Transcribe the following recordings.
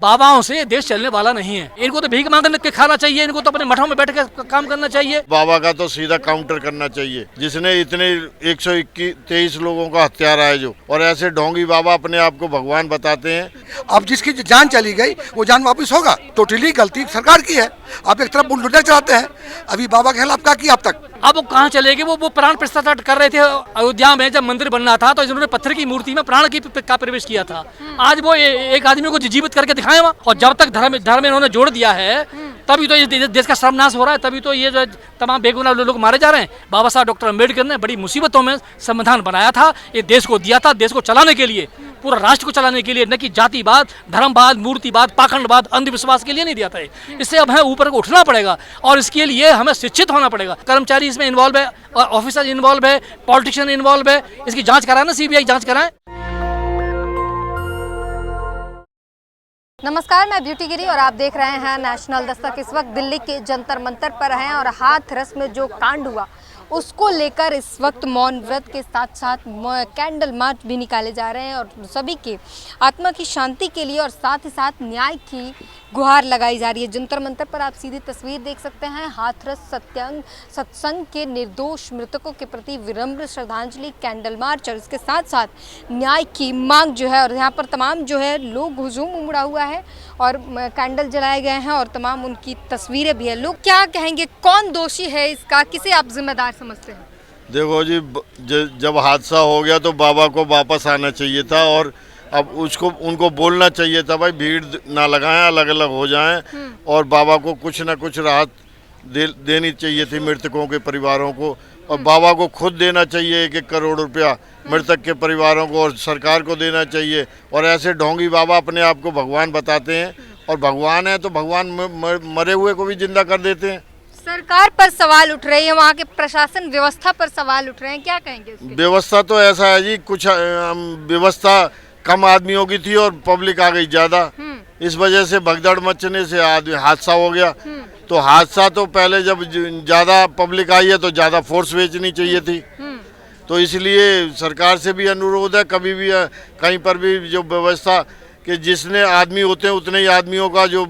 बाबाओं से देश चलने वाला नहीं है। इनको तो भीख मांग के खाना चाहिए, इनको तो अपने मठों में बैठ के काम करना चाहिए। बाबा का तो सीधा काउंटर करना चाहिए, जिसने इतने 123 लोगों का हत्यारा है जो, और ऐसे ढोंगी बाबा अपने आप को भगवान बताते हैं। अब जिसकी जान चली गई वो जान वापस होगा। टोटली गलती सरकार की है। आप एक तरफ बुलडोजर चलाते हैं, अभी बाबा के खिलाफ क्या किया अब तक? अब वो कहाँ चलेगी? वो प्राण प्रतिष्ठा कर रहे थे अयोध्या में, जब मंदिर बनना था तो इन्होंने पत्थर की मूर्ति में प्राण का प्रवेश किया था। आज वो एक आदमी को जीवित करके दिखाए वहाँ, और जब तक धर्म इन्होंने जोड़ दिया है तभी तो ये देश का सर्वनाश हो रहा है, तभी तो ये जो तमाम बेगुनाह लोग मारे जा रहे हैं। बाबा साहब डॉक्टर अम्बेडकर ने बड़ी मुसीबतों में संविधान बनाया था, ये देश को दिया था, देश को चलाने के लिए, पूरा राष्ट्र को चलाने के लिए, न कि जातिवाद, धर्मवाद, मूर्तिवाद, पाखंडवाद, अंधविश्वास के लिए नहीं दिया था। इससे अब हमें ऊपर को उठना पड़ेगा और इसके लिए हमें शिक्षित होना पड़ेगा। कर्मचारी इसमें इन्वॉल्व है, ऑफिसर इन्वॉल्व है, पॉलिटिशियन इन्वॉल्व है, इसकी जांच कराए ना, सीबीआई जांच कराए। नमस्कार, मैं ब्यूटी गिरी और आप देख रहे हैं नेशनल दस्तक। इस वक्त दिल्ली के जंतर मंतर पर हैं और हाथरस में जो कांड हुआ उसको लेकर इस वक्त मौन व्रत के साथ साथ कैंडल मार्च भी निकाले जा रहे हैं और सभी के आत्मा की शांति के लिए और साथ ही साथ न्याय की गुहार लगाई जा रही है। जंतर मंतर पर आप सीधी तस्वीर देख सकते हैं। हाथरस सत्संग के निर्दोष मृतकों के प्रति विनम्र श्रद्धांजलि, कैंडल मार्च और इसके साथ साथ न्याय की मांग जो है, और यहाँ पर तमाम जो है लोग हुजूम उमड़ा हुआ है और कैंडल जलाए गए हैं और तमाम उनकी तस्वीरें भी है। लोग क्या कहेंगे, कौन दोषी है इसका, किसे आप जिम्मेदार समझते हैं? देखो जी, जब हादसा हो गया तो बाबा को वापस आना चाहिए था, और अब उनको बोलना चाहिए था, भाई भीड़ ना लगाएं, अलग अलग हो जाएं, और बाबा को कुछ ना कुछ राहत देनी चाहिए थी मृतकों के परिवारों को, और बाबा को खुद देना चाहिए 1-1 करोड़ रुपया मृतक के परिवारों को, और सरकार को देना चाहिए। और ऐसे ढोंगी बाबा अपने आप को भगवान बताते हैं, और भगवान है तो भगवान मरे हुए को भी जिंदा कर देते हैं। सरकार पर सवाल उठ रही है, वहाँ के प्रशासन व्यवस्था पर सवाल उठ रहे हैं, क्या कहेंगे इसके? व्यवस्था तो ऐसा है जी, कुछ व्यवस्था कम आदमियों की थी और पब्लिक आ गई ज्यादा, इस वजह से भगदड़ मचने से हादसा हो गया। तो हादसा तो पहले जब ज्यादा पब्लिक आई है तो ज्यादा फोर्स भेजनी चाहिए थी, तो इसलिए सरकार से भी अनुरोध है, कभी भी कहीं पर भी जो व्यवस्था कि जिसने आदमी होते हैं उतने ही आदमियों का जो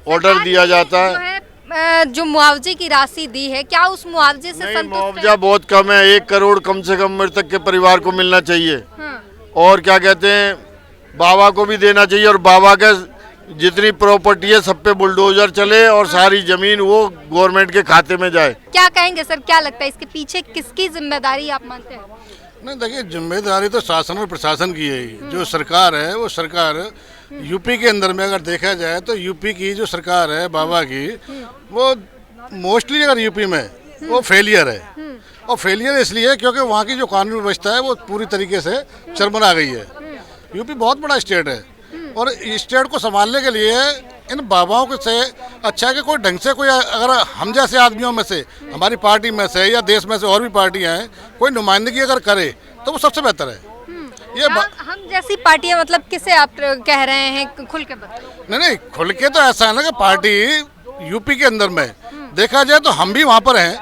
ऑर्डर दिया जाता है। जो मुआवजे की राशि दी है, क्या उस मुआवजे से संतुष्ट? मुआवजा बहुत कम है, 1 करोड़ कम से कम मृतक के परिवार को मिलना चाहिए, और क्या कहते हैं बाबा को भी देना चाहिए, और बाबा के जितनी प्रॉपर्टी है सब पे बुलडोजर चले और सारी जमीन वो गवर्नमेंट के खाते में जाए। क्या कहेंगे सर, क्या लगता है इसके पीछे किसकी जिम्मेदारी आप मानते हैं? नहीं, देखिए, जिम्मेदारी तो शासन और प्रशासन की है। जो सरकार है वो सरकार यूपी के अंदर में अगर देखा जाए तो यूपी की जो सरकार है बाबा की, वो मोस्टली अगर यूपी में वो फेलियर है, और फेलियर इसलिए क्योंकि वहाँ की जो कानून व्यवस्था है वो पूरी तरीके से चरमरा गई है। यूपी बहुत बड़ा स्टेट है और स्टेट को संभालने के लिए इन बाबाओं के से अच्छा है कि कोई ढंग से कोई, अगर हम जैसे आदमियों में से, हमारी पार्टी में से या देश में से और भी पार्टियां हैं, कोई नुमाइंदगी अगर करे तो वो सबसे बेहतर है। ये हम जैसी पार्टियां, मतलब किसे आप कह रहे हैं, खुल के बताइए। नहीं, खुल के तो ऐसा है ना कि पार्टी यूपी के अंदर में देखा जाए तो हम भी वहाँ पर हैं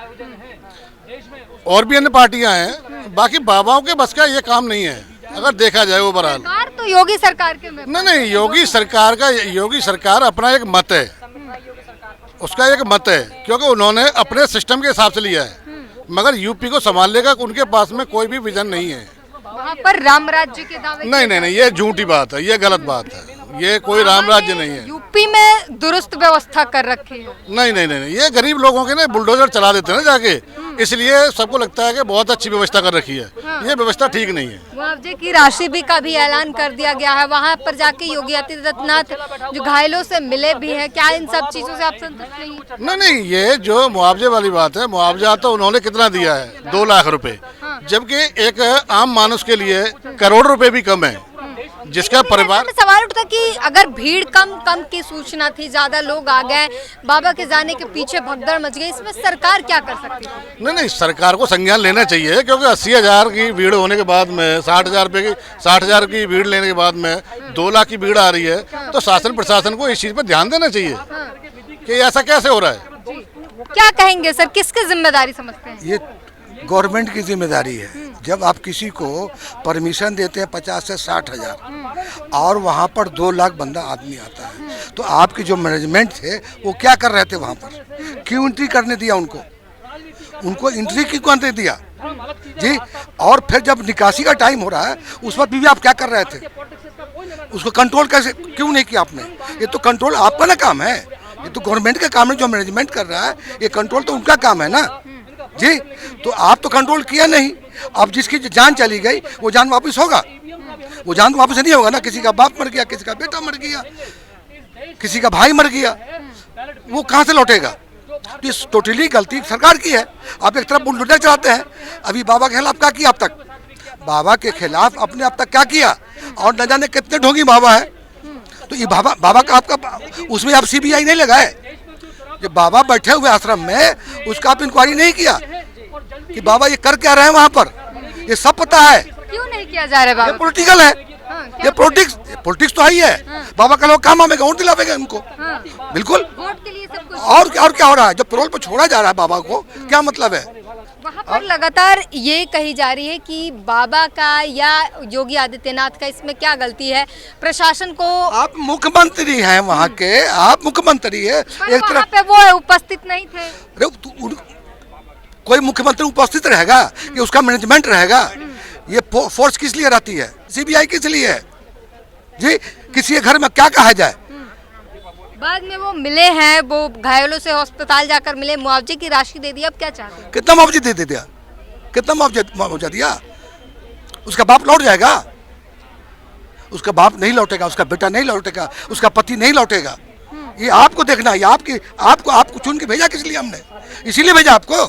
और भी अन्य पार्टियां हैं, बाकी बाबाओं के बस का ये काम नहीं है अगर देखा जाए ओवरऑल। सरकार तो योगी सरकार के में नहीं, योगी सरकार अपना एक मत है, उसका एक मत है, क्योंकि उन्होंने अपने सिस्टम के हिसाब से लिया है, मगर यूपी को संभालने का उनके पास में कोई भी विजन नहीं है। वहाँ पर राम राज्य के दावे नहीं, ये झूठी बात है, ये गलत बात है, ये कोई राम राज्य नहीं है। यूपी में दुरुस्त व्यवस्था कर रखी है। नहीं, ये गरीब लोगों के ना बुलडोजर चला देते हैं ना जाके, इसलिए सबको लगता है कि बहुत अच्छी व्यवस्था कर रखी है। ये व्यवस्था ठीक नहीं है। मुआवजे की राशि भी का भी ऐलान कर दिया गया है, वहाँ पर जाके योगी आदित्यनाथ जो घायलों से मिले भी हैं, क्या इन सब चीजों से आप संतुष्ट नहीं? नहीं, ये जो मुआवजे वाली बात है, मुआवजा तो उन्होंने कितना दिया है, 2 लाख रुपए, जबकि एक आम मानुष के लिए करोड़ रुपए भी कम है, जिसका परिवार में सवाल उठता कि अगर भीड़ कम की सूचना थी, ज्यादा लोग आ गए, बाबा के जाने के पीछे भगदड़ मच गई, इसमें सरकार क्या कर सकती है? नहीं, सरकार को संज्ञान लेना चाहिए, क्योंकि 80,000 की भीड़ होने के बाद में 60,000 की भीड़ लेने के बाद में 2 लाख की भीड़ आ रही है, तो शासन प्रशासन को इस चीज पर ध्यान देना चाहिए कि ऐसा कैसे हो रहा है। क्या कहेंगे सर, किसकी जिम्मेदारी समझते हैं? ये गवर्नमेंट की जिम्मेदारी है। जब आप किसी को परमिशन देते हैं 50 से 60 हजार और वहाँ पर 2 लाख बंदा आदमी आता है, तो आपके जो मैनेजमेंट थे वो क्या कर रहे थे वहाँ पर? क्यों एंट्री करने दिया उनको? उनको एंट्री क्यों करने दिया जी? और फिर जब निकासी का टाइम हो रहा है उस वक्त भी आप क्या कर रहे थे? उसको कंट्रोल कैसे क्यों नहीं किया आपने? ये तो कंट्रोल आपका ना काम है, ये तो गवर्नमेंट का काम है। जो मैनेजमेंट कर रहा है ये कंट्रोल तो उनका काम है ना जी। तो आप तो कंट्रोल किया नहीं। अब जिसकी जान चली गई वो जान वापस होगा? वो जान तो वापस नहीं होगा ना। किसी का बाप मर गया, किसी का बेटा मर गया, किसी का भाई मर गया, वो कहाँ से लौटेगा? तो ये टोटली गलती सरकार की है। आप एक तरफ बुलडोजर चलाते हैं। अभी बाबा के खिलाफ क्या किया अब तक? बाबा के खिलाफ अपने अब तक क्या किया? और न जाने कितने ढोंगी बाबा है। तो ये बाबा का आपका उसमें आप सीबीआई नहीं लगाए? जब बाबा बैठे हुए आश्रम में उसका आप इंक्वायरी नहीं किया कि बाबा ये कर क्या रहे हैं वहाँ पर? ये सब पता है। क्यों नहीं किया जा रहा है ये बाबा? पॉलिटिकल है। हाँ, ये पॉलिटिक्स तो है ही है। बाबा का लोग काम आवेगा, वोट दिलावेगा उनको। बिल्कुल। वोट के लिए सब कुछ। और क्या हो रहा है? जब पेरोल पर छोड़ा जा रहा है बाबा को, क्या मतलब है? वहाँ पर लगातार ये कही जा रही है कि बाबा का या योगी आदित्यनाथ का इसमें क्या गलती है? प्रशासन को आप मुख्यमंत्री हैं वहाँ के, आप मुख्यमंत्री है। एक वहाँ तरफ पे वो उपस्थित नहीं थे। कोई मुख्यमंत्री उपस्थित रहेगा कि उसका मैनेजमेंट रहेगा? ये फोर्स किस लिए रहती है? सीबीआई किस लिए है जी? किसी के घर में क्या कहा जाए? बाद में वो मिले हैं, वो घायलों से अस्पताल जाकर मिले, मुआवजे की राशि दे दी। अब क्या चाहते हैं? कितना मुआवजा दे दिया? कितना मुआवजा दिया? उसका बाप लौट जाएगा? उसका बाप नहीं लौटेगा, उसका बेटा नहीं लौटेगा, उसका पति नहीं लौटेगा। ये आपको देखना है। आपको चुन के भेजा किस लिए हमने? इसीलिए भेजा आपको।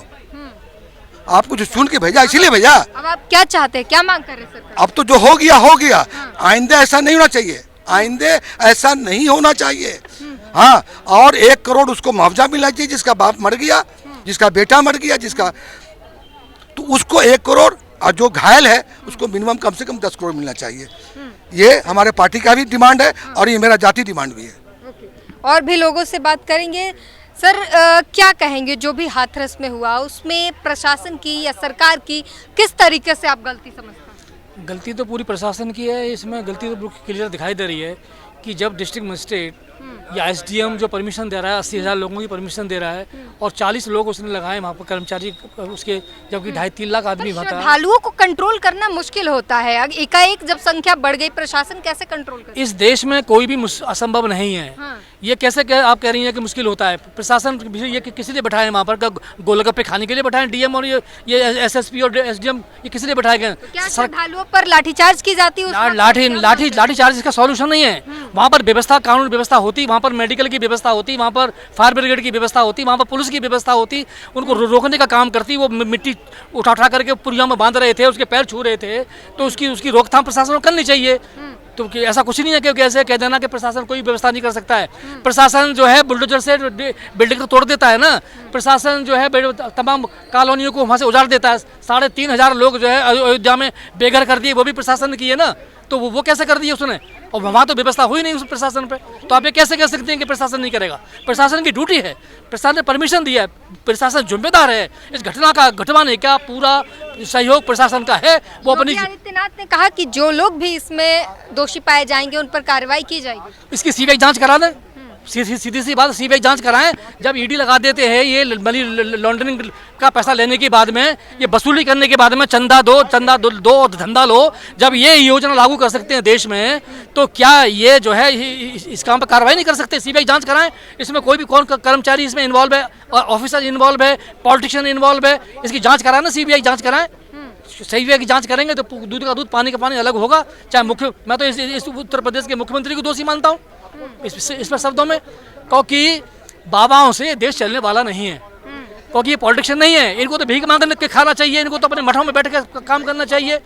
आपको जो चुन के भेजा इसीलिए भेजा। अब आप क्या चाहते हैं? क्या मांग कर रहे हैं सरकार? अब तो जो हो गया हो गया। आइंदे ऐसा नहीं होना चाहिए। आइंदे ऐसा नहीं होना चाहिए। हाँ, और 1 करोड़ उसको मुआवजा मिलना चाहिए जिसका बाप मर गया, जिसका बेटा मर गया, जिसका, तो उसको 1 करोड़, और जो घायल है उसको मिनिमम कम से कम 10 करोड़ मिलना चाहिए। ये हमारे पार्टी का भी डिमांड है और ये मेरा जाति डिमांड भी है। और भी लोगों से बात करेंगे। सर, क्या कहेंगे जो भी हाथरस में हुआ उसमें प्रशासन की या सरकार की किस तरीके से आप गलती समझते हैं? गलती तो पूरी प्रशासन की है। इसमें गलती तो क्लियर दिखाई दे रही है कि जब डिस्ट्रिक्ट मजिस्ट्रेट या एसडीएम जो परमिशन दे रहा है, 80,000 लोगों की परमिशन दे रहा है और 40 लोग उसने लगाए वहाँ पर कर्मचारी उसके, जबकि 2.5-3 लाख आदमी वहाँ था। श्रद्धालुओं को कंट्रोल करना मुश्किल होता है। एकाएक जब संख्या बढ़ गई, प्रशासन कैसे कंट्रोल करे? इस देश में कोई भी असंभव नहीं है। हाँ। ये कैसे आप कह रही हैं कि मुश्किल होता है? प्रशासन ये किसी लिए बैठाए वहाँ पर? गोलगप्पे खाने के लिए बैठाए डीएम और ये एसएसपी और एसडीएम? ये किस लिए बैठाए गए? क्या श्रद्धालुओं पर लाठीचार्ज की जाती है? लाठीचार्ज इसका सॉल्यूशन नहीं है। वहाँ पर व्यवस्था, कानून व्यवस्था होती, वहाँ पर मेडिकल की व्यवस्था होती, वहाँ पर फायर ब्रिगेड की व्यवस्था होती, वहाँ पर पुलिस की व्यवस्था होती, उनको रोकने का काम करती। वो मिट्टी उठा करके पुलिया में बांध रहे थे, उसके पैर छू रहे थे, तो उसकी रोकथाम प्रशासन को करनी चाहिए। तो ऐसा कुछ नहीं है कि ऐसे कह देना कि प्रशासन कोई व्यवस्था नहीं कर सकता है। प्रशासन जो है बुलडोजर से बिल्डिंग को तोड़ देता है ना। प्रशासन जो है तमाम कॉलोनियों को वहाँ से उजाड़ देता है। 3,500 लोग जो है अयोध्या में बेघर कर दिए, वो भी प्रशासन ने किए ना। तो वो कैसे कर दिए उसने? और वहाँ तो व्यवस्था हुई नहीं उस प्रशासन पे। तो आप ये कैसे कह सकते हैं कि प्रशासन नहीं करेगा? प्रशासन की ड्यूटी है, प्रशासन ने परमिशन दिया है, प्रशासन जिम्मेदार है। इस घटना का घटवाने का पूरा सहयोग प्रशासन का है। वो अपनी आदित्यनाथ ने कहा कि जो लोग भी इसमें दोषी पाए जाएंगे उन पर कार्रवाई की जाएगी। इसकी सीबीआई जांच करा दें। सीधी सी बात, सीबीआई जांच कराएं। जब ईडी लगा देते हैं ये मनी लॉन्ड्रिंग का पैसा लेने के बाद में, ये वसूली करने के बाद में चंदा दो और धंधा लो, जब ये योजना लागू कर सकते हैं देश में, तो क्या ये जो है इस काम पर कार्रवाई नहीं कर सकते? सीबीआई जांच कराएं। इसमें कोई भी कौन कर्मचारी इसमें इन्वॉल्व है, ऑफिसर इन्वॉल्व है, पॉलिटिशियन इन्वॉल्व है, इसकी जाँच कराएं ना, सीबीआई जाँच कराएं। सीबीआई की जांच करेंगे तो दूध का दूध पानी का पानी अलग होगा। चाहे मैं तो इस उत्तर प्रदेश के मुख्यमंत्री को दोषी मानता हूँ इस पर शब्दों में, क्योंकि बाबाओं से देश चलने वाला नहीं है, क्योंकि ये पॉलिटिशियन नहीं है। इनको तो भीख मांग के खाना चाहिए, इनको तो अपने मठों में बैठ कर काम करना चाहिए।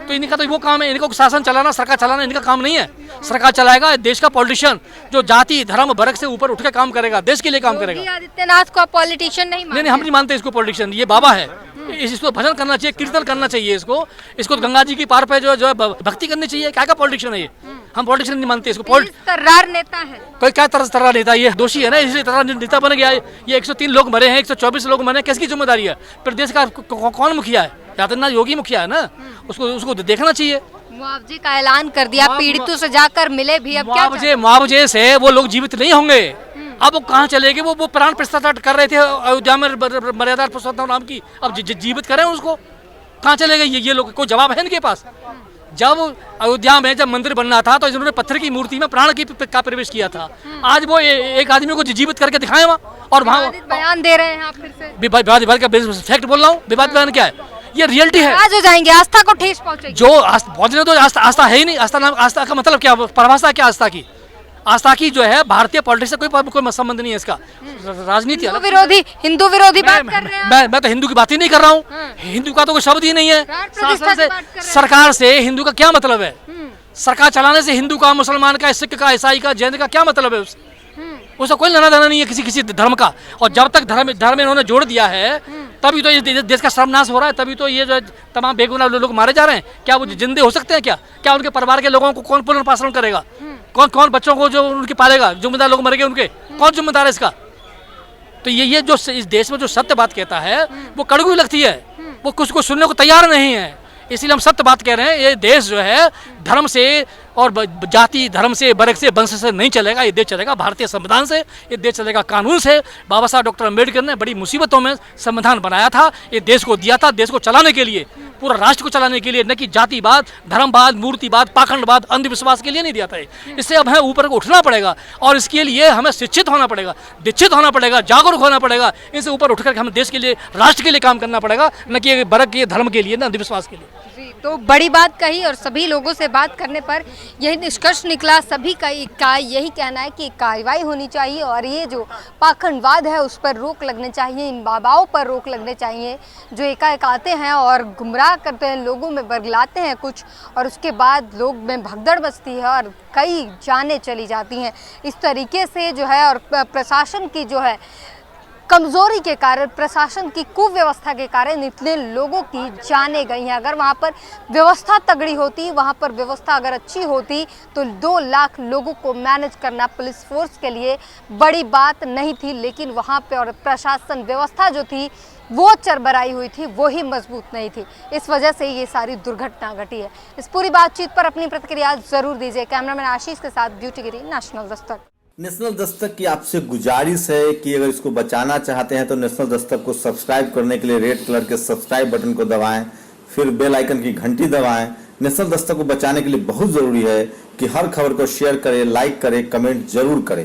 तो इनका तो वो काम है, इनको शासन चलाना, सरकार चलाना इनका काम नहीं है। सरकार चलाएगा देश का पॉलिटिशियन, जो जाति धर्म वर्ग से ऊपर उठ के काम करेगा, देश के लिए काम करेगा। योगी आदित्यनाथ को पॉलिटिशियन नहीं मानते? नहीं, हम नहीं मानते इसको पॉलिटिशियन। ये बाबा है, इसको भजन करना चाहिए, कीर्तन करना चाहिए। इसको गंगा जी की पार पे जो है भक्ति करनी चाहिए। क्या पॉलिटिशियन है ये? हम पॉलिटिशियन नहीं मानते इसको। तर्रार नेता है कोई क्या तर्रार नेता? ये दोषी है ना, इसलिए तर्रार नेता बन गया। ये 103 लोग मरे हैं, 124 लोग मरे हैं, किसकी जिम्मेदारी है? प्रदेश का कौन मुखिया है? आदित्यनाथ योगी मुखिया है ना, उसको उसको देखना चाहिए। मुआवजे का ऐलान कर दिया, पीड़ितों से जाकर मिले भी, अब क्या मुआवजे से वो लोग जीवित नहीं होंगे। अब वो कहाँ चले गए? वो प्राण प्रतिष्ठा कर रहे थे अयोध्या में मर्यादा पुरुषोत्तम राम की, अब जीवित करें उसको? कहाँ चले गए ये लोग? कोई जवाब है इनके पास? जब अयोध्या में जब मंदिर बनना था तो इन्होंने पत्थर की मूर्ति में प्राण का प्रवेश किया था। आज वो एक आदमी को जीवित करके दिखाए वहाँ, और वहाँ बयान दे रहे हैं आप फिर से। विवाद का फैक्ट बोल रहा हूँ। विवाद बयान क्या है? ये रियलिटी है। आज हो जाएंगे, आस्था को ठेस पहुंचेगी। जो पहुंचने तो आस्था है ही नहीं। आस्था का मतलब क्या? परिभाषा क्या आस्था की? आस्था की जो है भारतीय पॉलिटिक्स से कोई संबंध नहीं है इसका। राजनीति हिंदू विरोधी बात कर रहे हैं। मैं तो हिंदू की बात ही नहीं कर रहा हूँ। हिंदू का तो कोई शब्द ही नहीं है। शासन से, सरकार से हिंदू का क्या मतलब है? सरकार चलाने से हिंदू का, मुसलमान का, सिख का, ईसाई का, जैन का क्या मतलब है? उसका कोई लेना देना नहीं है किसी धर्म का। और जब तक धर्म इन्होंने जोड़ दिया है तभी तो ये देश का सर्वनाश हो रहा है, तभी तो ये जो तमाम बेगुनाह लोग मारे जा रहे हैं। क्या वो जिंदे हो सकते हैं? क्या उनके परिवार के लोगों को कौन पुनर्वासन करेगा? कौन बच्चों को जो उनके पालेगा? जिम्मेदार लोग मर गए उनके, कौन जिम्मेदार है इसका? तो ये जो इस देश में जो सत्य बात कहता है वो कड़वी लगती है, वो कुछ को सुनने को तैयार नहीं है। इसीलिए हम सत्य बात कह रहे हैं। ये देश जो है धर्म से और जाति धर्म से, वर्ग से, वंश से नहीं चलेगा। ये देश चलेगा भारतीय संविधान से, ये देश चलेगा कानून से। बाबा साहब डॉक्टर अम्बेडकर ने बड़ी मुसीबतों में संविधान बनाया था, ये देश को दिया था, देश को चलाने के लिए, पूरा राष्ट्र को चलाने के लिए, न कि जातिवाद, धर्मवाद, मूर्तिवाद, पाखंडवाद, अंधविश्वास के लिए नहीं दिया था। इससे अब हमें ऊपर को उठना पड़ेगा और इसके लिए हमें शिक्षित होना पड़ेगा, दीक्षित होना पड़ेगा, जागरूक होना पड़ेगा। इनसे ऊपर उठकर हमें देश के लिए, राष्ट्र के लिए काम करना पड़ेगा, न कि वर्ग के, धर्म के लिए, न अंधविश्वास के लिए। तो बड़ी बात कही और सभी लोगों से बात करने पर यही निष्कर्ष निकला। सभी का यही कहना है कि कार्रवाई होनी चाहिए और ये जो पाखंडवाद है उस पर रोक लगनी चाहिए, इन बाबाओं पर रोक लगने चाहिए जो एकाएक आते हैं और गुमराह करते हैं, लोगों में बरगलाते हैं कुछ, और उसके बाद लोग में भगदड़ मचती है और कई जानें चली जाती हैं। इस तरीके से जो है, और प्रशासन की जो है कमज़ोरी के कारण, प्रशासन की कुव्यवस्था के कारण इतने लोगों की जानें गई हैं। अगर वहाँ पर व्यवस्था तगड़ी होती, वहाँ पर व्यवस्था अगर अच्छी होती तो 2 लाख लोगों को मैनेज करना पुलिस फोर्स के लिए बड़ी बात नहीं थी। लेकिन वहाँ पे और प्रशासन व्यवस्था जो थी वो चरबराई हुई थी, वो ही मजबूत नहीं थी। इस वजह से ये सारी दुर्घटना घटी है। इस पूरी बातचीत पर अपनी प्रतिक्रिया ज़रूर दीजिए। कैमरामैन आशीष के साथ ब्यूटी गिरी, नेशनल दस्तक। नेशनल दस्तक की आपसे गुजारिश है कि अगर इसको बचाना चाहते हैं तो नेशनल दस्तक को सब्सक्राइब करने के लिए रेड कलर के सब्सक्राइब बटन को दबाएं, फिर बेल आइकन की घंटी दबाएं। नेशनल दस्तक को बचाने के लिए बहुत जरूरी है कि हर खबर को शेयर करें, लाइक करें, कमेंट जरूर करें।